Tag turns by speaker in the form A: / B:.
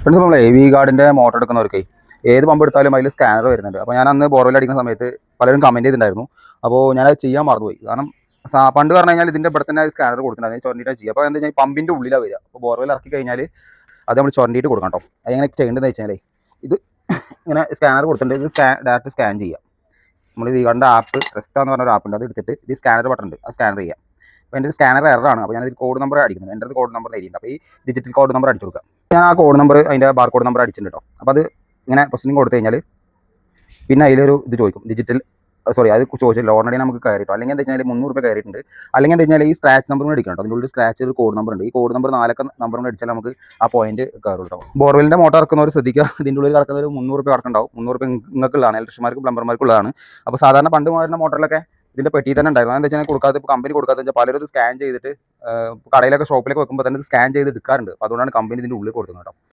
A: Friends നമ്മളെ V ഗാർഡിൻ്റെ motor എടുക്കുന്നവർക്ക് ഏത് പമ്പ് എടുത്താലും അതിൽ സ്കാനർ വരുന്നുണ്ട്. അപ്പോൾ ഞാൻ അന്ന് ബോർവെൽ അടിക്കുന്ന സമയത്ത് പലരും കമൻറ്റ് ചെയ്തിട്ടുണ്ടായിരുന്നു. അപ്പോൾ ഞാനത് ചെയ്യാൻ മറന്നുപോയി. കാരണം പണ്ട് പറഞ്ഞു കഴിഞ്ഞാൽ ഇതിൻ്റെ ഇവിടെ തന്നെ സ്കാനർ കൊടുത്തിട്ടുണ്ടായിരുന്നു, ചൊരണ്ടിയിട്ടാണ് ചെയ്യുക. അപ്പോൾ എന്താ വെച്ചാൽ പമ്പിൻ്റെ ഉള്ളിലാണ് വരിക. അപ്പോൾ ബോർവെൽ ഇറക്കി കഴിഞ്ഞാൽ അത് നമ്മൾ ചൊരണ്ടിയിട്ട് കൊടുക്കണം കേട്ടോ. അത് എങ്ങനെ ചെയ്യേണ്ടതെന്ന് വെച്ചാൽ ഇത് ഇങ്ങനെ സ്കാനർ കൊടുത്തിട്ടുണ്ട്. ഇത് ഡയറക്റ്റ് സ്കാൻ ചെയ്യാം. നമ്മൾ വി ഗാർഡിൻ്റെ ആപ്പ് റെസ്റ്റ എന്ന് പറഞ്ഞൊരു ആപ്പ് ഉണ്ട്. അത് എടുത്തിട്ട് ഇത് സ്കാനർ ബട്ടൺ ഉണ്ട്, അത് സ്കാനർ ചെയ്യാം. അപ്പോൾ എൻ്റെ സ്കാനർ എററാണ്. അപ്പോൾ ഞാനൊരു കോഡ് നമ്പർ അടിക്കുന്നത്, എൻ്റെ കോഡ് നമ്പർ എഴുതിയിട്ടുണ്ട്. അപ്പോൾ ഈ ഡിജിറ്റൽ കോഡ് നമ്പർ അടിച്ചു കൊടുക്കുക. ഞാൻ ആ കോഡ് നമ്പർ അതിൻ്റെ ബാർ കോഡ് നമ്പർ അടിച്ചിട്ടുണ്ട് കേട്ടോ. അപ്പോൾ അത് ഇങ്ങനെ പ്രൊസീജിങ് കൊടുത്തു കഴിഞ്ഞാൽ പിന്നെ അതിലൊരു ഇത് ചോദിക്കും, ഡിജിറ്റൽ അത് ചോദിച്ചില്ല, ഓൾറെഡി നമുക്ക് കയറിട്ടോ. അല്ലെങ്കിൽ എന്താ വെച്ചാൽ 300 രൂപ കയറിയിട്ടുണ്ട്. അല്ലെങ്കിൽ എന്താ വെച്ചാൽ ഈ സ്ക്രാച്ച് നമ്പർ കൂടെ അടിക്കണം കേട്ടോ. അതിൻ്റെ ഉള്ളിൽ സ്ക്രാച്ച് ഒരു കോഡ് നമ്പർ ഉണ്ട്. ഈ കോഡ് നമ്പർ 4 നമ്പർ കൂടെ അടിച്ചാൽ നമുക്ക് ആ പോയിന്റ് കയറും കേട്ടോ. ബോർവെലിൻ്റെ മോട്ടർ ഇറക്കുന്നവർ ശ്രദ്ധിക്കുക, ഇതിൻ്റെ ഉള്ളിൽ കിടക്കുന്ന ഒരു 300 രൂപ കടക്കുണ്ടാവും. 300 രൂപ നിങ്ങൾക്കുള്ളതാണ്, ഇലക്ട്രീഷ്യന്മാർക്കും പ്ലംബർമാർക്കുള്ളതാണ്. അപ്പോൾ സാധാരണ പണ്ട് വരുന്ന മോട്ടറിലൊക്കെ ഇതിൻ്റെ പെട്ടി തന്നെ ഉണ്ടായിരുന്നു. എന്താ വെച്ചാൽ കൊടുക്കാതെ ഇപ്പോൾ കമ്പനി കൊടുക്കാതെ വെച്ചാൽ പലരും ഇത് സ്കാൻ ചെയ്തിട്ട് കടയിലൊക്കെ ഷോപ്പിലൊക്കെ വെക്കുമ്പോൾ തന്നെ ഇത് സ്കാൻ ചെയ്ത് എടുക്കാറുണ്ട്. അപ്പോൾ അതുകൊണ്ടാണ് കമ്പനി ഇതിൻ്റെ ഉള്ളിൽ കൊടുക്കുന്നത് കേട്ടോ.